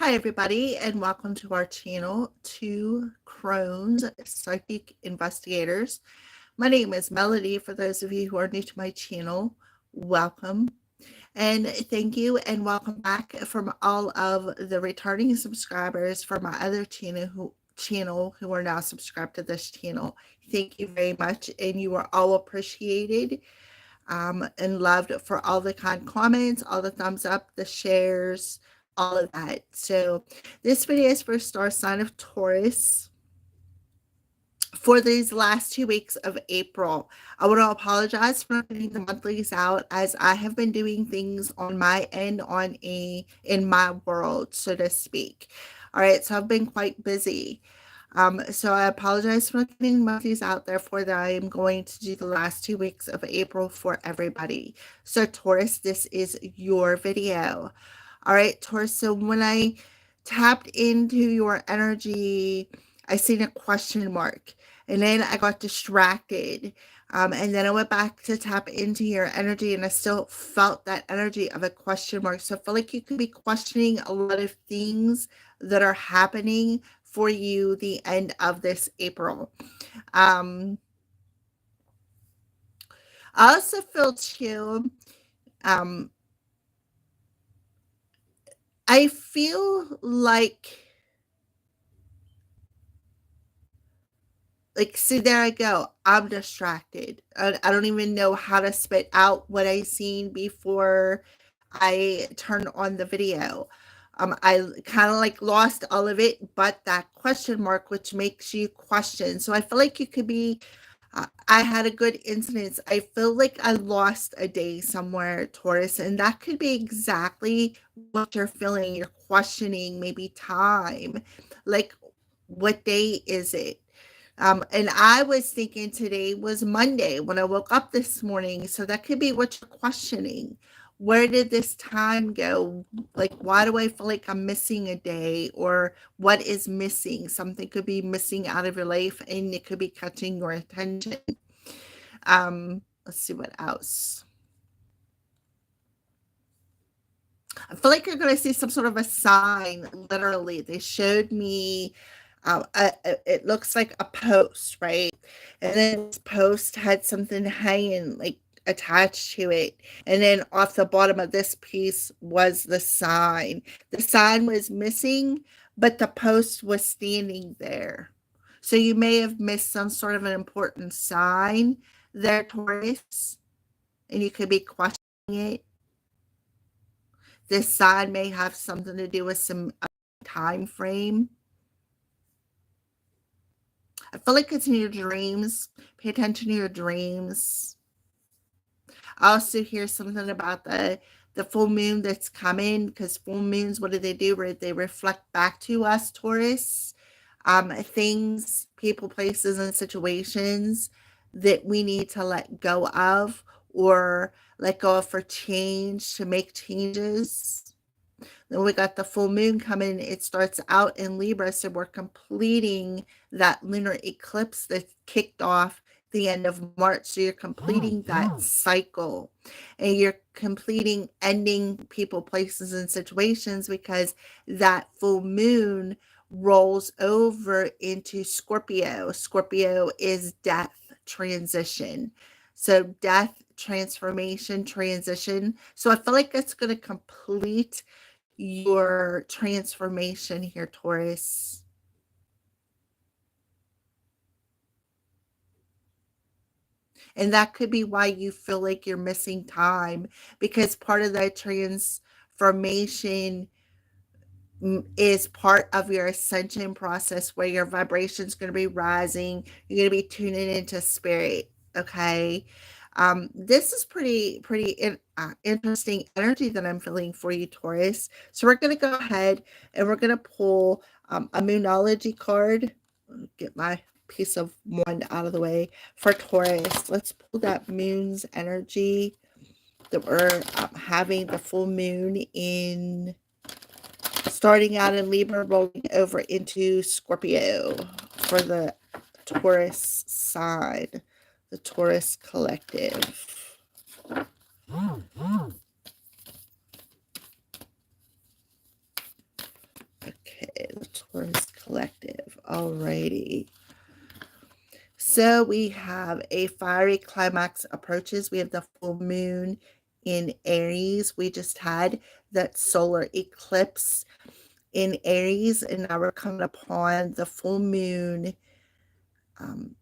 Hi, everybody, and welcome to our channel, Two Crones Psychic Investigators. My name is Melody. For those of you who are new to my channel, welcome. And thank you, and welcome back from all of the returning subscribers from my other channel who are now subscribed to this channel. Thank you very much, and you are all appreciated and loved for all the kind comments, all the thumbs up, the shares, all of that. So this video is for star sign of Taurus for these last 2 weeks of April. I want to apologize for not getting the monthlies out, as I have been doing things on my end in my world, so to speak. All right, so I've been quite busy. So I apologize for not getting monthlies out. Therefore, that I am going to do the last 2 weeks of April for everybody. So Taurus, this is your video. All right, Taurus. So when I tapped into your energy, I seen a question mark, and then I got distracted. And then I went back to tap into your energy, and I still felt that energy of a question mark. So I feel like you could be questioning a lot of things that are happening for you the end of this April. I also feel too, I feel like, see, there I go. I'm distracted. I don't even know how to spit out what I seen before I turned on the video. I kind of like lost all of it, but that question mark, which makes you question. So I feel like you could be, I had a good incident. I feel like I lost a day somewhere, Taurus, and that could be exactly what you're feeling. You're questioning maybe time. Like, what day is it? And I was thinking today was Monday when I woke up this morning. So that could be what you're questioning. Where did this time go? Like, why do I feel like I'm missing a day? Or what is missing? Something could be missing out of your life, and it could be catching your attention. Let's see what else. I feel like you're going to see some sort of a sign. Literally, they showed me it looks like a post, right? And then this post had something hanging, like, attached to it. And then off the bottom of this piece was the sign. The sign was missing, but the post was standing there. So you may have missed some sort of an important sign there, Taurus, and you could be questioning it. This sign may have something to do with some time frame. I feel like it's in your dreams. Pay attention to your dreams. I also hear something about the full moon that's coming, because full moons, what do? They reflect back to us, Taurus. Things, people, places, and situations that we need to let go of, or let go of for change, to make changes. Then we got the full moon coming. It starts out in Libra, so we're completing that lunar eclipse that kicked off the end of March. So you're completing that cycle, and you're completing ending people, places, and situations, because that full moon rolls over into Scorpio. Scorpio is death, transition. So death, transformation, transition. So I feel like it's going to complete your transformation here, Taurus. And that could be why you feel like you're missing time, because part of that transformation is part of your ascension process, where your vibration is going to be rising. You're going to be tuning into spirit. Okay. This is pretty interesting energy that I'm feeling for you, Taurus. So we're going to go ahead and we're going to pull a Moonology card. Get my piece of wand out of the way for Taurus. Let's pull that moon's energy that we're having the full moon in, starting out in Libra, rolling over into Scorpio for the Taurus side, the Taurus collective. Alrighty. So we have a fiery climax approaches. We have the full moon in Aries. We just had that solar eclipse in Aries, and now we're coming upon the full moon um,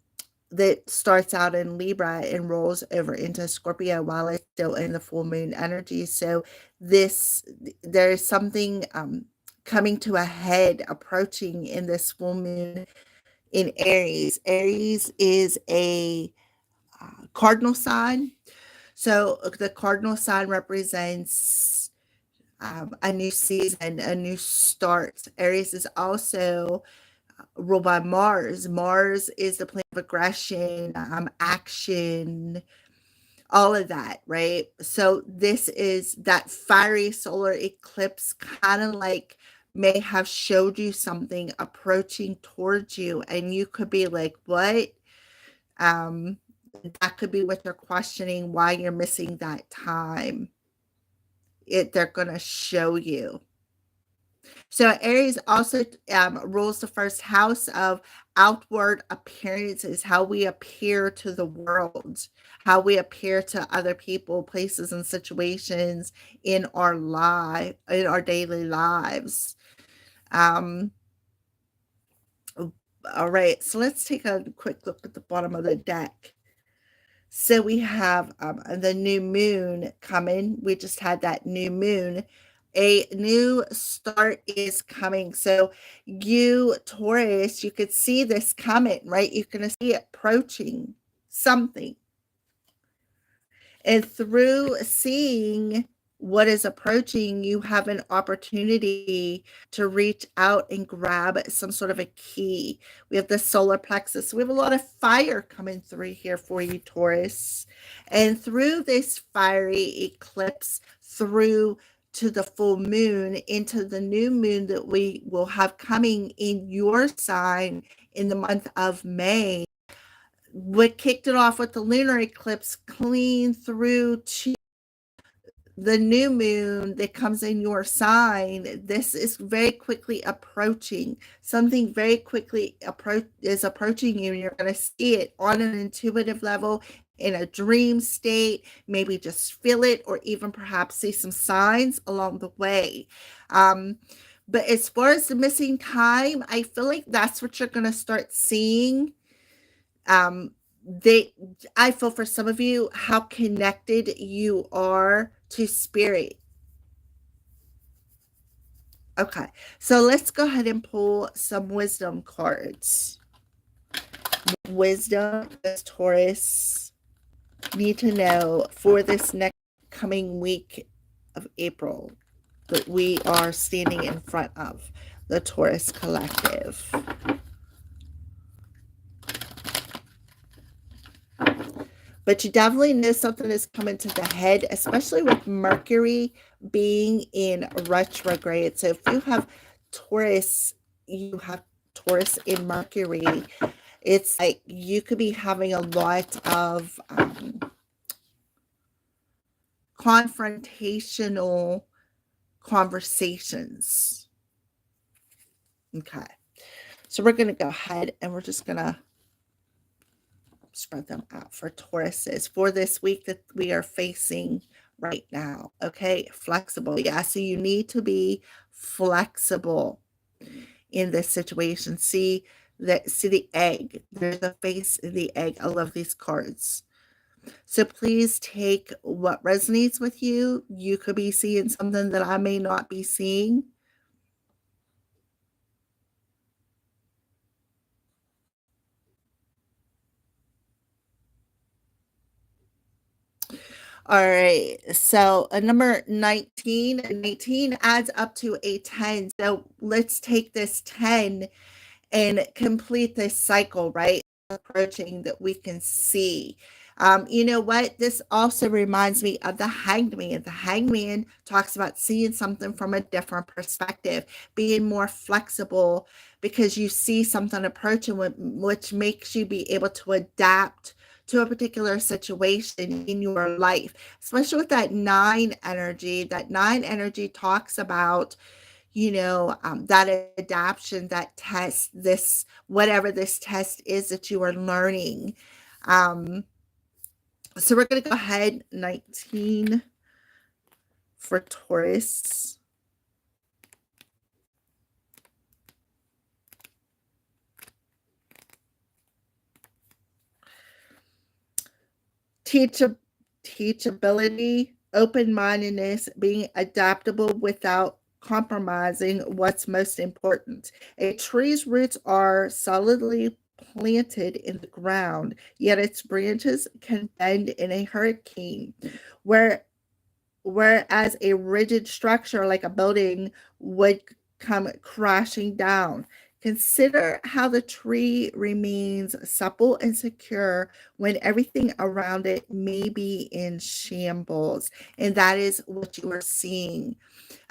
that starts out in Libra and rolls over into Scorpio while it's still in the full moon energy. So there's something coming to a head, approaching in this full moon in Aries. Aries is a cardinal sign. So the cardinal sign represents a new season, a new start. Aries is also ruled by Mars. Mars is the planet of aggression, action, all of that, right? So this is that fiery solar eclipse, kind of like may have showed you something approaching towards you, and you could be like, what? Um, that could be what you're questioning, why you're missing that time. They're going to show you. So Aries also rules the first house of outward appearances, how we appear to the world, how we appear to other people, places, and situations in our in our daily lives. All right, so let's take a quick look at the bottom of the deck. So we have the new moon coming. We just had that new moon. A new start is coming. So you, Taurus, you could see this coming, right? You're going to see it approaching something. And through seeing what is approaching, you have an opportunity to reach out and grab some sort of a key. We have the solar plexus. We have a lot of fire coming through here for you, Taurus. And through this fiery eclipse, through to the full moon, into the new moon that we will have coming in your sign in the month of May, what kicked it off with the lunar eclipse clean through to the new moon that comes in your sign. This is very quickly approaching. Something very quickly is approaching you. You're going to see it on an intuitive level, in a dream state, maybe just feel it, or even perhaps see some signs along the way. But as far as the missing time, I feel like that's what you're going to start seeing. I feel for some of you how connected you are to spirit. Okay, so let's go ahead and pull some wisdom cards. Wisdom, as Taurus need to know for this next coming week of April that we are standing in front of, the Taurus collective. But you definitely know something is coming to the head, especially with Mercury being in retrograde. So if you have Taurus, you have Taurus in Mercury, it's like you could be having a lot of confrontational conversations. Okay. So we're going to go ahead and we're just going to spread them out for Tauruses for this week that we are facing right now. Okay, flexible. Yeah, so you need to be flexible in this situation. See the egg. There's a face in the egg. I love these cards. So please take what resonates with you. You could be seeing something that I may not be seeing. All right, so a number 19 adds up to a 10. So let's take this 10 and complete this cycle, right? Approaching that we can see. You know what? This also reminds me of the Hanged Man. The Hanged Man talks about seeing something from a different perspective, being more flexible because you see something approaching, which makes you be able to adapt to a particular situation in your life, especially with that 9 energy. That 9 energy talks about that adaption, that test, this, whatever this test is that you are learning. Um, so we're going to go ahead, 19 for Taurus. Teach, teachability, open-mindedness, being adaptable without compromising what's most important. A tree's roots are solidly planted in the ground, yet its branches can bend in a hurricane. Where whereas a rigid structure like a building would come crashing down. Consider how the tree remains supple and secure when everything around it may be in shambles. And that is what you are seeing.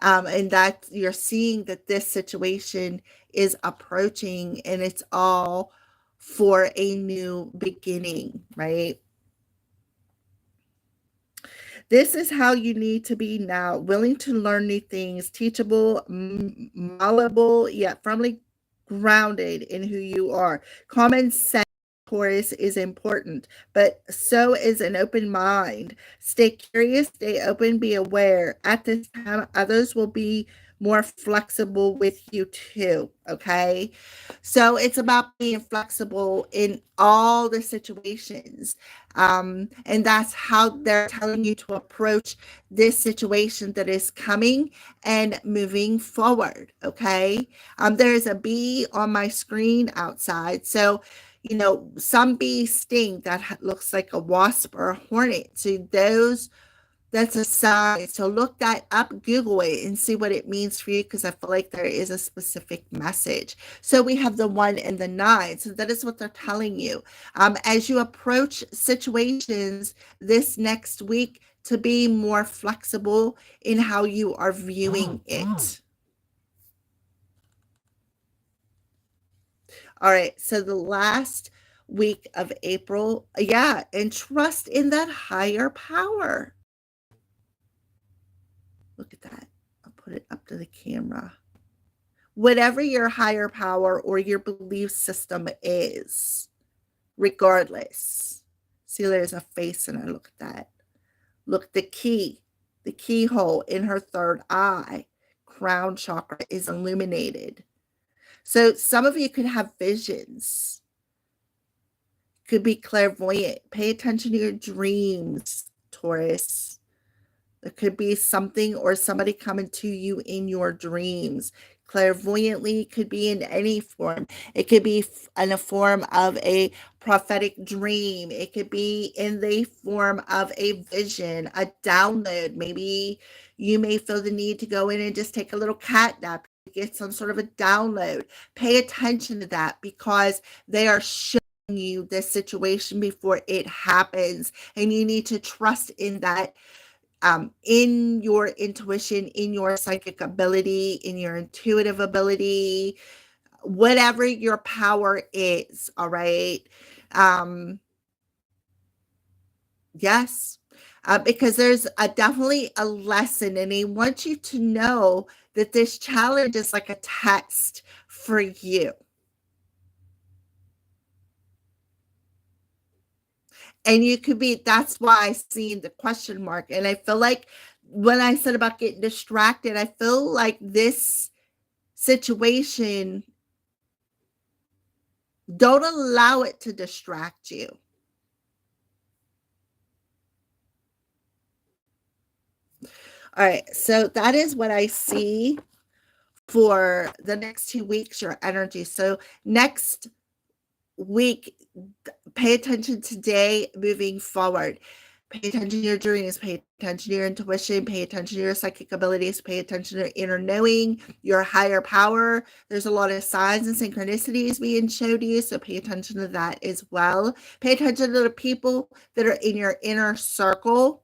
And that you're seeing that this situation is approaching, and it's all for a new beginning, right? This is how you need to be now, willing to learn new things, teachable, malleable, yet firmly grounded in who you are. Common sense, Taurus, is important, but so is an open mind. Stay curious, stay open, be aware. At this time, others will be more flexible with you too. Okay. So it's about being flexible in all the situations. And that's how they're telling you to approach this situation that is coming and moving forward. Okay. There's a bee on my screen outside. So, some bees sting that looks like a wasp or a hornet. So that's a sign. So look that up, Google it, and see what it means for you, because I feel like there is a specific message. So we have the 1 and the 9. So that is what they're telling you. As you approach situations this next week, to be more flexible in how you are viewing it. All right. So the last week of April, yeah, and trust in that higher power. Look at that. I'll put it up to the camera. Whatever your higher power or your belief system is, regardless. See, there's a face, and I look at that. Look, the keyhole in her third eye, crown chakra, is illuminated. So some of you could have visions, could be clairvoyant. Pay attention to your dreams, Taurus. There could be something or somebody coming to you in your dreams. Clairvoyantly could be in any form. It could be in a form of a prophetic dream. It could be in the form of a vision, a download. Maybe you may feel the need to go in and just take a little cat nap, get some sort of a download. Pay attention to that, because they are showing you this situation before it happens, and you need to trust in that, in your intuition, in your psychic ability, in your intuitive ability, whatever your power is. All right. Yes. Because there's definitely a lesson, and they want you to know that this challenge is like a test for you. And you could be, that's why I see the question mark. And I feel like when I said about getting distracted, I feel like this situation, don't allow it to distract you. All right. So that is what I see for the next 2 weeks, your energy. So next week, pay attention today, moving forward. Pay attention to your dreams, pay attention to your intuition, pay attention to your psychic abilities, pay attention to your inner knowing, your higher power. There's a lot of signs and synchronicities being shown to you, so pay attention to that as well. Pay attention to the people that are in your inner circle.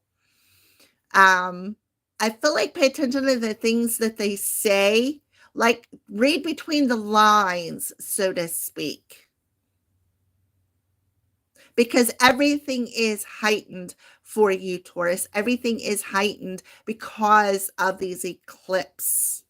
I feel like pay attention to the things that they say, like read between the lines, so to speak, because everything is heightened for you, Taurus. Everything is heightened because of these eclipses.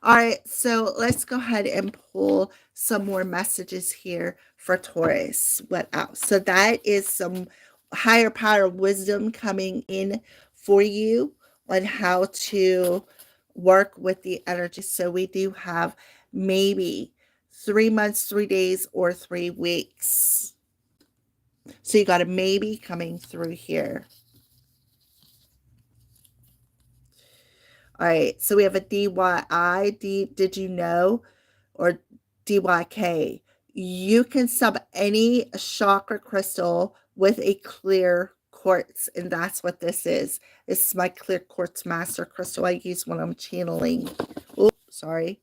All right, so let's go ahead and pull some more messages here for Taurus. What else? So that is some higher power wisdom coming in for you on how to work with the energy. So we do have maybe 3 months, 3 days, or 3 weeks. So you got a maybe coming through here. All right, so we have a DYI, did you know? Or DYK. You can sub any chakra crystal with a clear quartz, and that's what this is. This is my clear quartz master crystal I use when I'm channeling. Oh, sorry.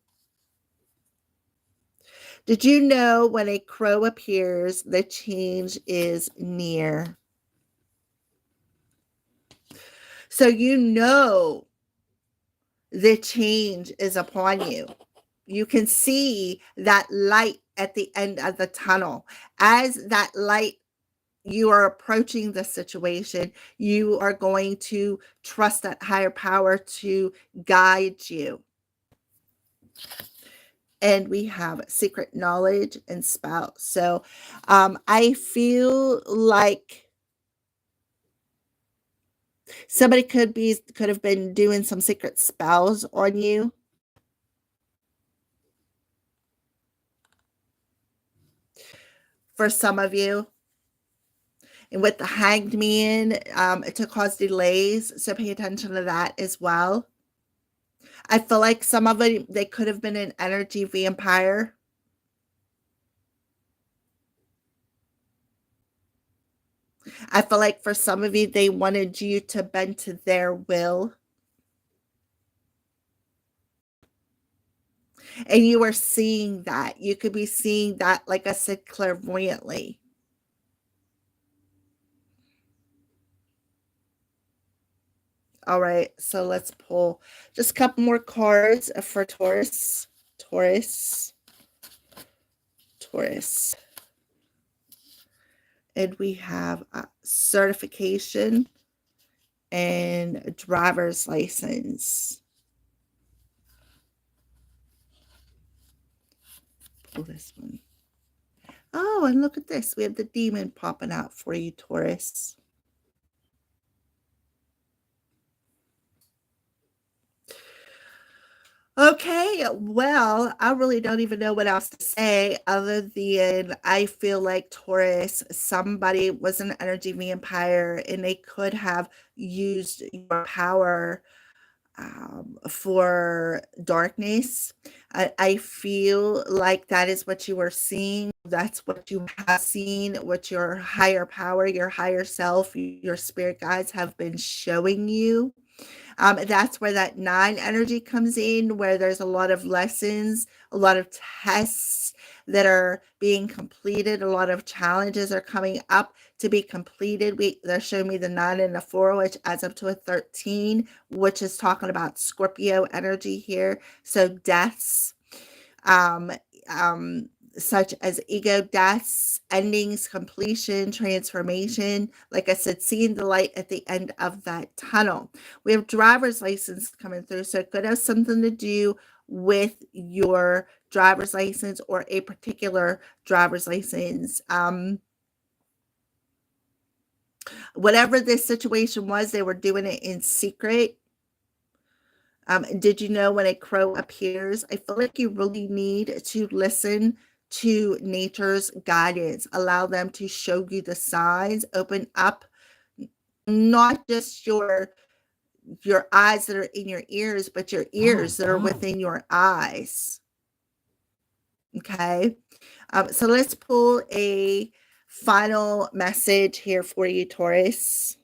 Did you know when a crow appears, the change is near? So you know the change is upon you. You can see that light at the end of the tunnel. As that light, you are approaching the situation, you are going to trust that higher power to guide you. And we have secret knowledge and spout. So I feel like somebody could have been doing some secret spells on you. For some of you, and with the hanged man, to cause delays, so pay attention to that as well. I feel like some of it, they could have been an energy vampire. I feel like for some of you, they wanted you to bend to their will. And you are seeing that. You could be seeing that, like I said, clairvoyantly. All right, so let's pull just a couple more cards for Taurus. Taurus. Taurus. And we have certification and driver's license. Pull this one. Oh, and look at this. We have the demon popping out for you, Taurus. Okay, well, I really don't even know what else to say other than I feel like Taurus, somebody was an energy vampire and they could have used your power for darkness. I feel like that is what you are seeing. That's what you have seen, what your higher power, your higher self, your spirit guides have been showing you. That's where that 9 energy comes in, where there's a lot of lessons, a lot of tests that are being completed, a lot of challenges are coming up to be completed. They're showing me the 9 and the 4, which adds up to a 13, which is talking about Scorpio energy here. So deaths, um, um, such as ego deaths, endings, completion, transformation. Like I said, seeing the light at the end of that tunnel. We have driver's license coming through, so it could have something to do with your driver's license or a particular driver's license. Whatever this situation was, they were doing it in secret. Did you know when a crow appears? I feel like you really need to listen to nature's guidance. Allow them to show you the signs. Open up not just your eyes that are in your ears, but your ears that are within your eyes. Okay. So let's pull a final message here for you, Taurus.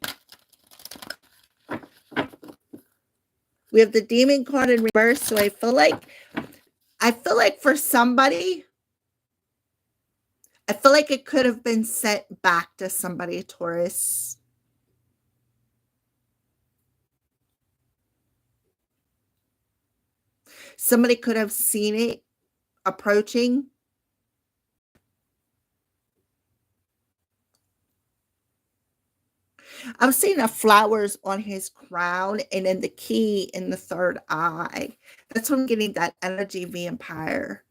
We have the demon card in reverse. So I feel like for somebody, I feel like it could have been sent back to somebody, Taurus. Somebody could have seen it approaching. I'm seeing the flowers on his crown and then the key in the third eye. That's what I'm getting, that energy vampire.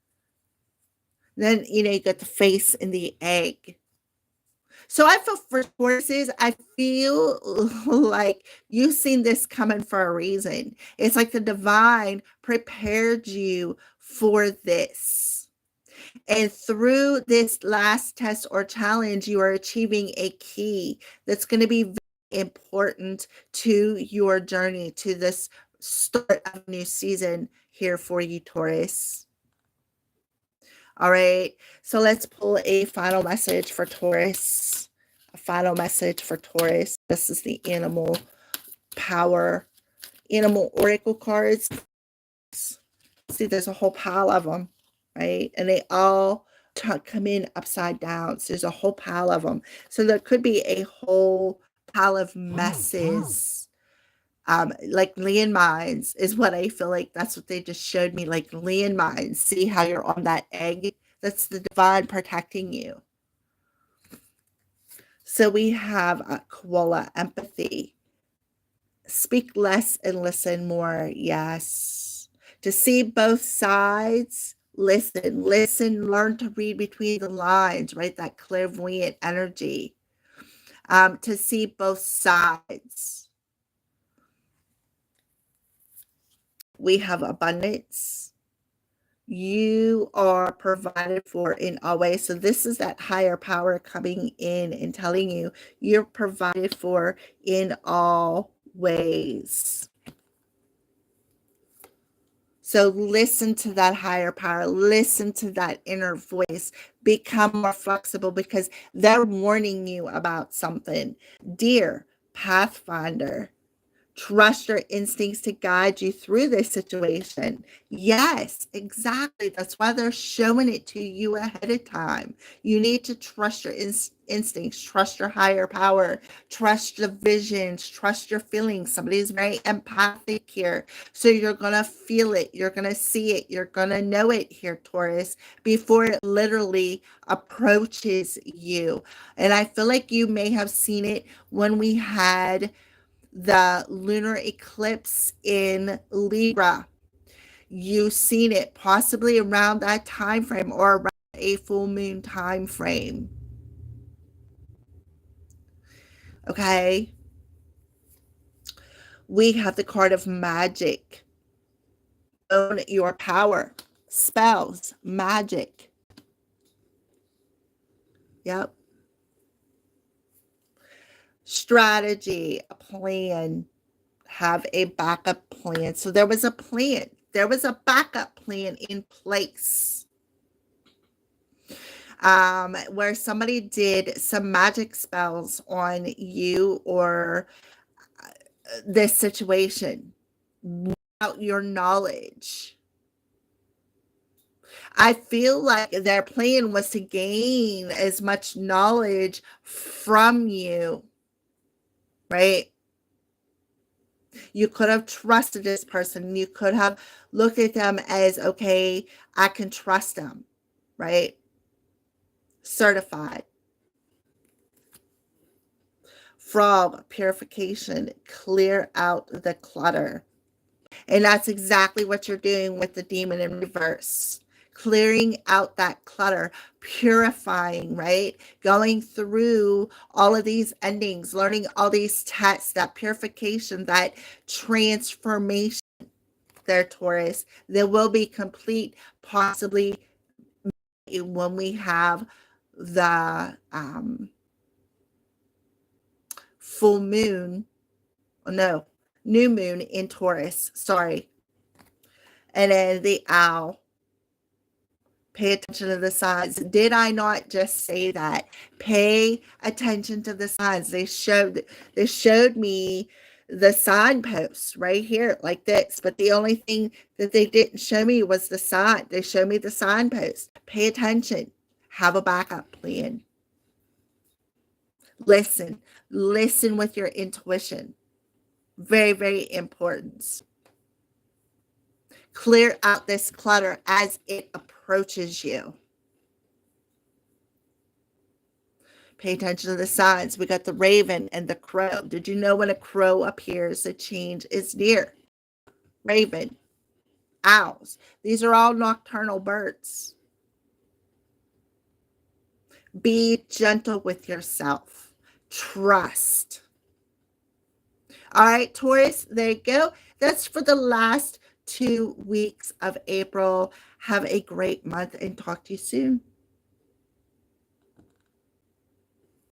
Then, you got the face in the egg. So I feel for Tauruses, I feel like you've seen this coming for a reason. It's like the divine prepared you for this. And through this last test or challenge, you are achieving a key that's going to be very important to your journey, to this start of a new season here for you, Taurus. All right. So let's pull a final message for Taurus. A final message for Taurus. This is the animal power, animal oracle cards. See, there's a whole pile of them, right? And they all come in upside down. So there's a whole pile of them. So there could be a whole pile of messes. Like landmines is what I feel like. That's what they just showed me, like landmines. See how you're on that egg? That's the divine protecting you. So we have koala empathy. Speak less and listen more. Yes. To see both sides, listen, learn to read between the lines, right? That clairvoyant energy. To see both sides. We have abundance. You are provided for in all ways. So this is that higher power coming in and telling you you're provided for in all ways. So listen to that higher power, listen to that inner voice, become more flexible because they're warning you about something. Dear Pathfinder, trust your instincts to guide you through this situation. Yes, exactly. That's why they're showing it to you ahead of time. You need to trust your instincts, trust your higher power, trust your visions, trust your feelings. Somebody's very empathic here. So you're going to feel it. You're going to see it. You're going to know it here, Taurus, before it literally approaches you. And I feel like you may have seen it when we had the lunar eclipse in Libra. You've seen it possibly around that time frame or around a full moon time frame. Okay. We have the card of magic. Own your power. Spells, magic. Yep. Strategy, a plan. Have a backup plan. So there was a plan. There was a backup plan in place. Where somebody did some magic spells on you or this situation without your knowledge. I feel like their plan was to gain as much knowledge from you, right? You could have trusted this person. You could have looked at them as, okay, I can trust them, right? Certified. Frog, purification, clear out the clutter. And that's exactly what you're doing with the demon in reverse. Clearing out that clutter, purifying, right? Going through all of these endings, learning all these tests, that purification, that transformation there, Taurus. There will be complete, possibly when we have the full moon, no, new moon in Taurus, sorry. And then the owl. Pay attention to the signs. Did I not just say that? Pay attention to the signs. They showed me the signposts right here like this, but the only thing that they didn't show me was the sign. They showed me the signpost. Pay attention. Have a backup plan. Listen with your intuition. Very, very important. Clear out this clutter as it approaches you. Pay attention to the signs. We got the raven and the crow. Did you know when a crow appears, a change is near? Raven, owls. These are all nocturnal birds. Be gentle with yourself. Trust. All right, Taurus, there you go. That's for the last 2 weeks of April. Have a great month and talk to you soon.